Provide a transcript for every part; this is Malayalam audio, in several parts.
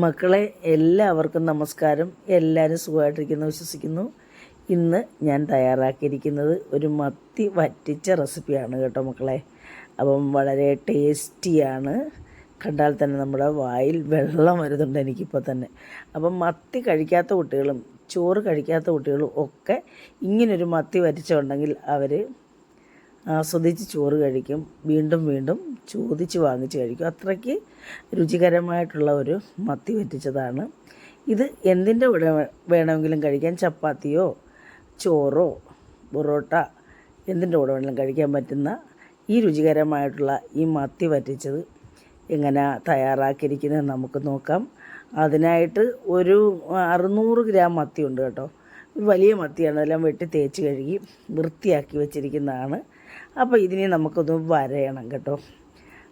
മക്കളെ എല്ലാവർക്കും നമസ്കാരം. എല്ലാവരും സുഖമായിട്ടിരിക്കുന്നു വിശ്വസിക്കുന്നു. ഇന്ന് ഞാൻ തയ്യാറാക്കിയിരിക്കുന്നത് ഒരു മത്തി വറ്റിച്ച റെസിപ്പിയാണ് കേട്ടോ മക്കളെ. അപ്പം വളരെ ടേസ്റ്റിയാണ്. കണ്ടാൽ തന്നെ നമ്മുടെ വായിൽ വെള്ളം വരുന്നുണ്ട് എനിക്കിപ്പോൾ തന്നെ. അപ്പം മത്തി കഴിക്കാത്ത കുട്ടികളും ചോറ് കഴിക്കാത്ത കുട്ടികളും ഒക്കെ ഇങ്ങനൊരു മത്തി വറ്റിച്ചുണ്ടെങ്കിൽ അവർ ആസ്വദിച്ച് ചോറ് കഴിക്കും, വീണ്ടും വീണ്ടും ചോദിച്ച് വാങ്ങിച്ച് കഴിക്കും. അത്രയ്ക്ക് രുചികരമായിട്ടുള്ള ഒരു മത്തി വറ്റിച്ചതാണ് ഇത്. എന്തിൻ്റെ കൂടെ വേണമെങ്കിലും കഴിക്കാൻ, ചപ്പാത്തിയോ ചോറോ പൊറോട്ട എന്തിൻ്റെ കൂടെ വേണമെങ്കിലും കഴിക്കാൻ പറ്റുന്ന ഈ രുചികരമായിട്ടുള്ള ഈ മത്തി വറ്റിച്ചത് എങ്ങനെ തയ്യാറാക്കിയിരിക്കുന്നത് നമുക്ക് നോക്കാം. അതിനായിട്ട് ഒരു 600 ഗ്രാം മത്തി ഉണ്ട് കേട്ടോ. വലിയ മത്തിയാണ്, അതെല്ലാം വെട്ടി തേച്ച് കഴുകി വൃത്തിയാക്കി വെച്ചിരിക്കുന്നതാണ്. അപ്പോൾ ഇതിനെ നമുക്കൊന്ന് വരയണം കേട്ടോ.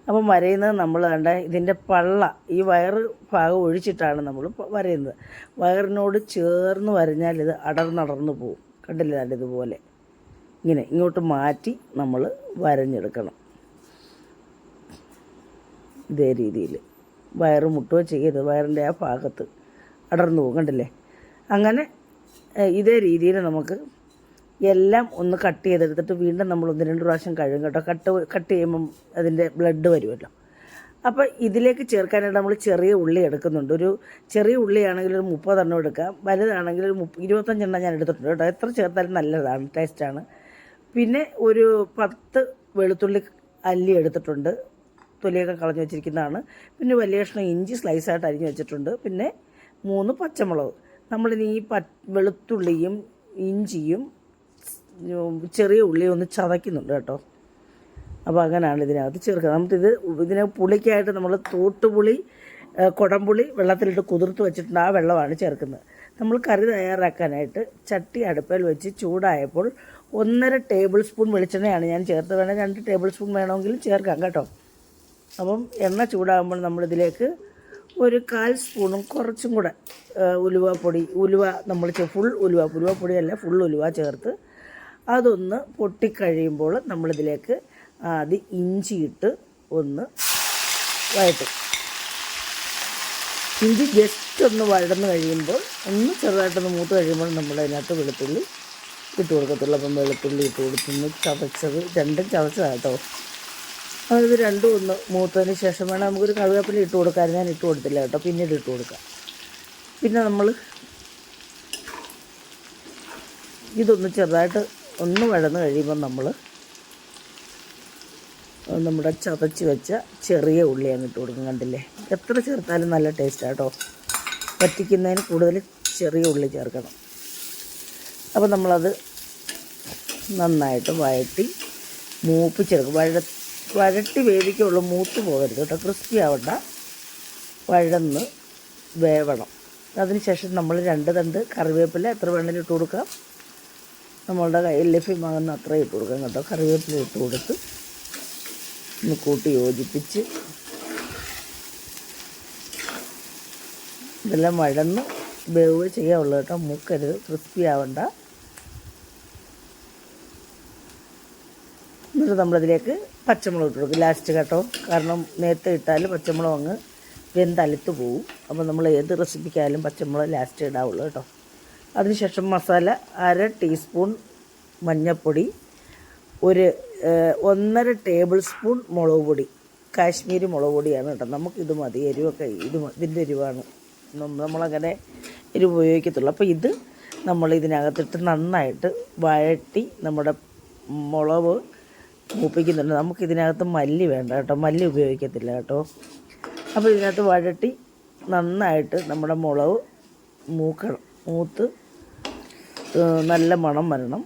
അപ്പം വരയുന്നത് നമ്മൾ കണ്ട ഇതിൻ്റെ പള്ള, ഈ വയറ് ഭാഗം ഒഴിച്ചിട്ടാണ് നമ്മൾ വരയുന്നത്. വയറിനോട് ചേർന്ന് വരഞ്ഞാൽ ഇത് അടർന്നടർന്ന് പോവും. കണ്ടില്ലേ, നല്ല ഇതുപോലെ ഇങ്ങനെ ഇങ്ങോട്ട് മാറ്റി നമ്മൾ വരഞ്ഞെടുക്കണം. ഇതേ രീതിയിൽ വയറ് മുട്ടുകയോ ചെയ്യരുത്, വയറിൻ്റെ ആ ഭാഗത്ത് അടർന്നു പോകും. കണ്ടില്ലേ, അങ്ങനെ ഇതേ രീതിയിൽ നമുക്ക് എല്ലാം ഒന്ന് കട്ട് ചെയ്തെടുത്തിട്ട് വീണ്ടും നമ്മൾ 1-2 പ്രാവശ്യം കഴുകും കേട്ടോ. കട്ട് ചെയ്യുമ്പം അതിൻ്റെ ബ്ലഡ് വരുമല്ലോ. അപ്പോൾ ഇതിലേക്ക് ചേർക്കാനായിട്ട് നമ്മൾ ചെറിയ ഉള്ളി എടുക്കുന്നുണ്ട്. ഒരു ചെറിയ ഉള്ളിയാണെങ്കിൽ ഒരു 30 എണ്ണം എടുക്കാം, വലുതാണെങ്കിൽ ഒരു 25 എണ്ണം ഞാൻ എടുത്തിട്ടുണ്ട് കേട്ടോ. എത്ര ചേർത്താലും നല്ലതാണ്, ടേസ്റ്റാണ്. പിന്നെ ഒരു 10 വെളുത്തുള്ളി അല്ലി എടുത്തിട്ടുണ്ട്, തൊലിയൊക്കെ കളഞ്ഞ് വെച്ചിരിക്കുന്നതാണ്. പിന്നെ വലിയ കഷ്ണം ഇഞ്ചി സ്ലൈസായിട്ട് അരിഞ്ഞ് വെച്ചിട്ടുണ്ട്. പിന്നെ 3 പച്ചമുളക്. നമ്മളിനി ഈ വെളുത്തുള്ളിയും ഇഞ്ചിയും ചെറിയ ഉള്ളി ഒന്ന് ചതയ്ക്കുന്നുണ്ട് കേട്ടോ. അപ്പോൾ അങ്ങനെയാണ് ഇതിനകത്ത് ചേർക്കുന്നത്. നമുക്കിത് ഇതിനെ പുളിക്കായിട്ട് നമ്മൾ തോട്ടുപുളി, കുടംപുളി വെള്ളത്തിലിട്ട് കുതിർത്ത് വെച്ചിട്ടുണ്ട്. ആ വെള്ളമാണ് ചേർക്കുന്നത്. നമ്മൾ കറി തയ്യാറാക്കാനായിട്ട് ചട്ടി അടുപ്പിൽ വെച്ച് ചൂടായപ്പോൾ 1.5 ടേബിൾ സ്പൂൺ വെളിച്ചെണ്ണയാണ് ഞാൻ ചേർത്ത്. വേണേൽ 2 ടേബിൾ സ്പൂൺ വേണമെങ്കിലും ചേർക്കാം കേട്ടോ. അപ്പം എണ്ണ ചൂടാകുമ്പോൾ നമ്മളിതിലേക്ക് ഒരു 1/4 സ്പൂണും കുറച്ചും കൂടെ ഉലുവ നമ്മൾ ഫുൾ ഉലുവപ്പൊടിയല്ല, ഫുൾ ഉലുവ ചേർത്ത് അതൊന്ന് പൊട്ടിക്കഴിയുമ്പോൾ നമ്മളിതിലേക്ക് ആദ്യം ഇഞ്ചിയിട്ട് ഒന്ന് വഴറ്റും. ഇഞ്ചി ജസ്റ്റ് ഒന്ന് വഴന്ന് കഴിയുമ്പോൾ ഒന്ന് ചെറുതായിട്ടൊന്ന് മൂത്ത് കഴിയുമ്പോൾ നമ്മളതിനകത്ത് വെളുത്തുള്ളി ഇട്ട് കൊടുക്കത്തുള്ളൂ. അപ്പം വെളുത്തുള്ളി ഇട്ട് കൊടുത്തൊന്ന് ചതച്ചത്, രണ്ടും ചതച്ചതാട്ടോ. അത് രണ്ടും ഒന്ന് മൂത്തതിന് ശേഷം വേണം നമുക്കൊരു കറിവേപ്പില ഇട്ട് കൊടുക്കാൻ. ഞാൻ ഇട്ട് കൊടുത്തില്ല കേട്ടോ, പിന്നീട് ഇട്ട് കൊടുക്കാം. പിന്നെ നമ്മൾ ഇതൊന്ന് ചെറുതായിട്ട് ഒന്ന് വഴന്ന് കഴിയുമ്പോൾ നമ്മൾ നമ്മുടെ ചതച്ച് വെച്ച ചെറിയ ഉള്ളി അങ്ങ് ഇട്ട് കൊടുക്കും. കണ്ടില്ലേ, എത്ര ചേർത്താലും നല്ല ടേസ്റ്റാണ് കേട്ടോ. വറ്റിക്കുന്നതിന് കൂടുതൽ ചെറിയ ഉള്ളി ചേർക്കണം. അപ്പോൾ നമ്മളത് നന്നായിട്ട് വഴറ്റി മൂപ്പിച്ചെടുക്കും. വഴട്ടി വേവിക്കുള്ളൂ, മൂത്ത് പോകരുത് കേട്ടോ, ക്രിസ്പി ആവണ്ട, വഴന്ന് വേവണം. അതിനുശേഷം നമ്മൾ 2 തണ്ട് കറിവേപ്പില എത്ര വേണമെങ്കിലും ഇട്ട് കൊടുക്കാം. നമ്മളുടെ കയ്യിൽ ലഭ്യമാകുന്ന അത്ര ഇട്ട് കൊടുക്കാം കേട്ടോ. കറിവേപ്പില ഇട്ട് കൊടുത്ത് ഒന്ന് കൂട്ടി യോജിപ്പിച്ച് ഇതെല്ലാം വഴന്ന് വേവ് ചെയ്യാവുള്ളൂ കേട്ടോ, മൂക്കരുത്, ക്രിസ്പി ആവണ്ട. എന്നിട്ട് നമ്മളതിലേക്ക് പച്ചമുളക് ഇട്ട് കൊടുക്കും ലാസ്റ്റ് കേട്ടോ. കാരണം നേരത്തെ ഇട്ടാൽ പച്ചമുളക് അങ്ങ് വെന്തലുത്ത് പോവും. അപ്പോൾ നമ്മൾ ഏത് റെസിപ്പിക്കായാലും പച്ചമുളക് ലാസ്റ്റ് ഇടാവുള്ളൂ കേട്ടോ. അതിനുശേഷം മസാല 1/2 ടീസ്പൂൺ മഞ്ഞൾപ്പൊടി, ഒരു 1.5 ടേബിൾ സ്പൂൺ മുളക് പൊടി, കാശ്മീരി മുളക് പൊടിയാണ് കേട്ടോ. നമുക്കിത് മതി, എരിവൊക്കെ ഇതിൻ്റെ എരിവാണ്, നമ്മളങ്ങനെ എരിവ് ഉപയോഗിക്കത്തുള്ളൂ. അപ്പോൾ ഇത് നമ്മൾ ഇതിനകത്തിട്ട് നന്നായിട്ട് വഴറ്റി നമ്മുടെ മുളക് മൂപ്പിക്കുന്നുണ്ട്. നമുക്കിതിനകത്ത് മല്ലി വേണ്ട കേട്ടോ, മല്ലി ഉപയോഗിക്കത്തില്ല കേട്ടോ. അപ്പോൾ ഇതിനകത്ത് വഴറ്റി നന്നായിട്ട് നമ്മുടെ മുളക് മൂത്ത് നല്ല മണം വരണം.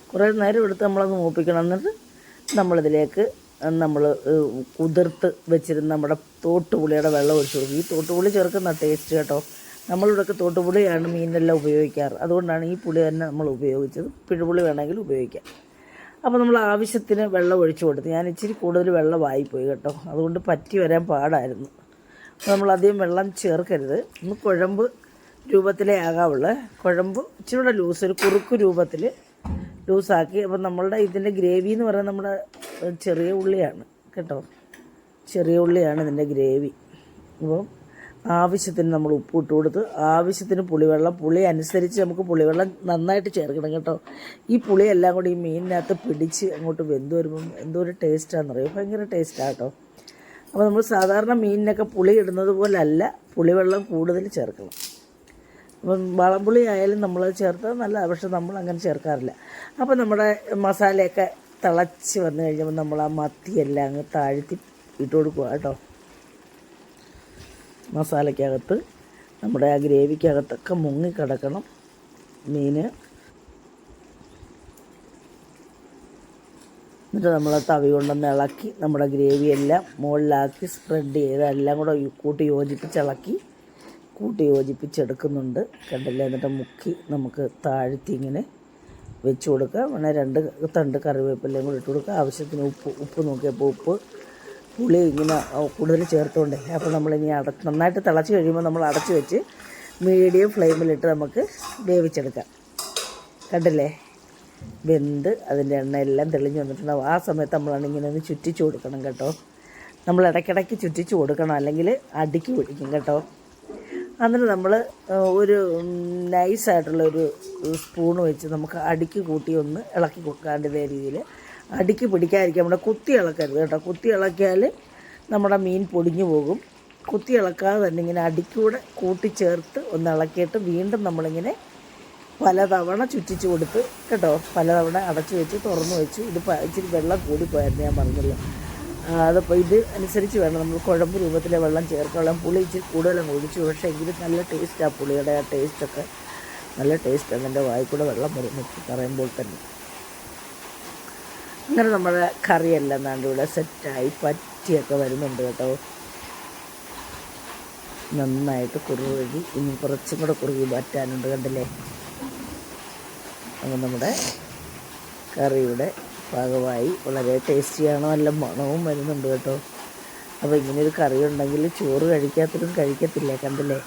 കുറേ നേരം എടുത്ത് നമ്മളത് മൂപ്പിക്കണം. എന്നിട്ട് നമ്മളിതിലേക്ക് നമ്മൾ കുതിർത്ത് വെച്ചിരുന്ന നമ്മുടെ തോട്ടുപുളിയുടെ വെള്ളം ഒഴിച്ച് കൊടുക്കും. ഈ തോട്ടുപുളി ചേർക്കുന്ന ടേസ്റ്റ് കേട്ടോ. നമ്മളിവിടെയൊക്കെ തോട്ടുപുളിയാണ് മീനെല്ലാം ഉപയോഗിക്കാറ്, അതുകൊണ്ടാണ് ഈ പുളി തന്നെ നമ്മൾ ഉപയോഗിച്ചത്. പിഴുപുളി വേണമെങ്കിൽ ഉപയോഗിക്കാം. അപ്പോൾ നമ്മൾ ആവശ്യത്തിന് വെള്ളം ഒഴിച്ചു കൊടുത്ത്, ഞാൻ ഇച്ചിരി കൂടുതൽ വെള്ളമായിപ്പോയി കേട്ടോ, അതുകൊണ്ട് പറ്റി വരാൻ പാടായിരുന്നു. അപ്പോൾ നമ്മളധികം വെള്ളം ചേർക്കരുത്. ഒന്ന് കുഴമ്പ് രൂപത്തിലേ ആകാവുള്ളൂ. കുഴമ്പ് ഇച്ചിരി കൂടെ ലൂസ്, ഒരു കുറുക്ക് രൂപത്തിൽ ലൂസാക്കി. അപ്പം നമ്മളുടെ ഇതിൻ്റെ ഗ്രേവി എന്ന് പറയുന്നത് നമ്മുടെ ചെറിയ ഉള്ളിയാണ് കേട്ടോ, ചെറിയ ഉള്ളിയാണ് ഇതിൻ്റെ ഗ്രേവി. അപ്പം ആവശ്യത്തിന് നമ്മൾ ഉപ്പ് ഇട്ട് കൊടുത്ത്, ആവശ്യത്തിന് പുളിവെള്ളം, പുളി അനുസരിച്ച് നമുക്ക് പുളിവെള്ളം നന്നായിട്ട് ചേർക്കണം കേട്ടോ. ഈ പുളിയെല്ലാം കൂടി ഈ മീനിനകത്ത് പിടിച്ച് അങ്ങോട്ട് വെന്ത് വരുമ്പം എന്തോ ഒരു ടേസ്റ്റാണെന്നറിയോ, ഭയങ്കര ടേസ്റ്റാണ് കേട്ടോ. അപ്പോൾ നമ്മൾ സാധാരണ മീനിനൊക്കെ പുളി ഇടുന്നത് പോലല്ല, പുളിവെള്ളം കൂടുതൽ ചേർക്കണം. അപ്പം വളംപുളി ആയാലും നമ്മൾ ചേർത്താൽ നല്ലതാണ്, പക്ഷെ നമ്മൾ അങ്ങനെ ചേർക്കാറില്ല. അപ്പോൾ നമ്മുടെ മസാലയൊക്കെ തിളച്ച് വന്നു കഴിഞ്ഞപ്പോൾ നമ്മൾ ആ മത്തിയെല്ലാം അങ്ങ് താഴ്ത്തി ഇട്ട് കൊടുക്കുക കേട്ടോ. മസാലയ്ക്കകത്ത് നമ്മുടെ ആ ഗ്രേവിക്കകത്തൊക്കെ മുങ്ങിക്കിടക്കണം മീൻ. എന്നിട്ട് നമ്മൾ തവി കൊണ്ടൊന്ന് ഇളക്കി നമ്മുടെ ഗ്രേവിയെല്ലാം മുകളിലാക്കി സ്പ്രെഡ് ചെയ്ത് എല്ലാം കൂടെ കൂട്ടി യോജിപ്പിച്ചെടുക്കുന്നുണ്ട് കണ്ടില്ലേ. എന്നിട്ട് മുക്കി നമുക്ക് താഴ്ത്തി ഇങ്ങനെ വെച്ച് കൊടുക്കുക. വേണേൽ 2 തണ്ട് കറിവേപ്പിലയും കൂടി ഇട്ട് കൊടുക്കുക. ആവശ്യത്തിന് ഉപ്പ് നോക്കിയപ്പോൾ പുളി ഇങ്ങനെ കൂടുതൽ ചേർത്തുകൊണ്ടേ. അപ്പോൾ നമ്മളിനി നന്നായിട്ട് തിളച്ച് കഴിയുമ്പോൾ നമ്മൾ അടച്ച് വെച്ച് മീഡിയം ഫ്ലെയിമിലിട്ട് നമുക്ക് വേവിച്ചെടുക്കാം. കണ്ടില്ലേ, വെന്ത് അതിൻ്റെ എണ്ണയെല്ലാം തെളിഞ്ഞ് വന്നിട്ടുണ്ടാവും. ആ സമയത്ത് നമ്മളാണ് ഇങ്ങനെ ഒന്ന് ചുറ്റിച്ച് കൊടുക്കണം കേട്ടോ. നമ്മൾ ഇടയ്ക്കിടയ്ക്ക് ചുറ്റിച്ച് കൊടുക്കണം, അല്ലെങ്കിൽ അടിക്ക് പിടിക്കും കേട്ടോ. എന്നിട്ട് നമ്മൾ ഒരു നൈസായിട്ടുള്ളൊരു സ്പൂണ് വെച്ച് നമുക്ക് അടിക്ക് കൂട്ടി ഒന്ന് ഇളക്കി കൊടുക്കാണ്ട് ഇതേ രീതിയിൽ അടിക്ക് പിടിക്കാതിരിക്കാൻ നമ്മുടെ കുത്തി ഇളക്കരുത് കേട്ടോ. കുത്തി ഇളക്കിയാൽ നമ്മുടെ മീൻ പൊടിഞ്ഞു പോകും. കുത്തി ഇളക്കാതെ തന്നെ ഇങ്ങനെ അടിക്കൂടെ കൂട്ടിച്ചേർത്ത് ഒന്ന് ഇളക്കിയിട്ട് വീണ്ടും നമ്മളിങ്ങനെ പലതവണ ചുറ്റിച്ച് കൊടുത്ത് കേട്ടോ, പലതവണ അടച്ചു വെച്ച് തുറന്നു വെച്ചു. ഇത് ഇച്ചിരി വെള്ളം കൂടിപ്പോയായിരുന്നു, ഞാൻ പറഞ്ഞല്ലോ. അതപ്പോൾ ഇത് അനുസരിച്ച് വേണം നമ്മൾ കുഴമ്പ് രൂപത്തിലെ വെള്ളം ചേർക്കണം. പുളി ഇച്ചിരി കൂടുതലും ഒഴിച്ചു, പക്ഷേ എങ്കിലും നല്ല ടേസ്റ്റാണ്. പുളിയുടെ ആ ടേസ്റ്റൊക്കെ നല്ല ടേസ്റ്റാണ്. എൻ്റെ വായിക്കൂടെ വെള്ളം വരും പറയുമ്പോൾ തന്നെ. അങ്ങനെ നമ്മുടെ കറിയെല്ലാം ഇവിടെ സെറ്റായി പറ്റിയൊക്കെ വരുന്നുണ്ട് കേട്ടോ. നന്നായിട്ട് കുറുകി, ഇനി കുറച്ചും കൂടെ കുറുകി പറ്റാനുണ്ട് കണ്ടില്ലേ. അപ്പോൾ നമ്മുടെ കറിയുടെ പാകമായി. വളരെ ടേസ്റ്റിയാണ്, നല്ല മണവും വരുന്നുണ്ട് കേട്ടോ. അപ്പോൾ ഇങ്ങനെയൊരു കറി ഉണ്ടെങ്കിൽ ചോറ് കഴിക്കാത്തതും കഴിക്കത്തില്ല കണ്ടില്ലേ.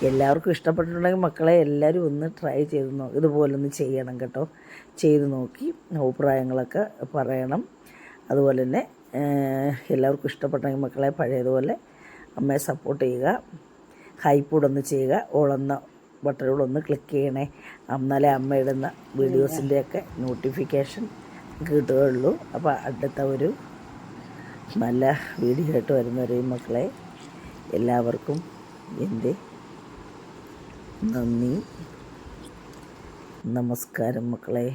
എല്ലാവർക്കും ഇഷ്ടപ്പെട്ടിട്ടുണ്ടെങ്കിൽ മക്കളെ എല്ലാവരും ഒന്ന് ട്രൈ ചെയ്ത് ഇതുപോലൊന്ന് ചെയ്യണം കേട്ടോ. ചെയ്ത് നോക്കി അഭിപ്രായങ്ങളൊക്കെ പറയണം. അതുപോലെ തന്നെ എല്ലാവർക്കും ഇഷ്ടപ്പെട്ടെങ്കിൽ മക്കളെ പഴയതുപോലെ അമ്മയെ സപ്പോർട്ട് ചെയ്യുക, ഹൈപ്പൂടൊന്ന് ചെയ്യുക, ഓളെന്ന ബട്ടണിലൊന്ന് ക്ലിക്ക് ചെയ്യണേ. എന്നാലേ അമ്മ ഇടുന്ന വീഡിയോസിൻ്റെയൊക്കെ നോട്ടിഫിക്കേഷൻ കിട്ടുകയുള്ളൂ. അപ്പോൾ അടുത്ത ഒരു നല്ല വീഡിയോ ആയിട്ട് വരുന്നവരെയും മക്കളെ എല്ലാവർക്കും എൻ്റെ നന്ദി, നമസ്കാരം മക്കളെ.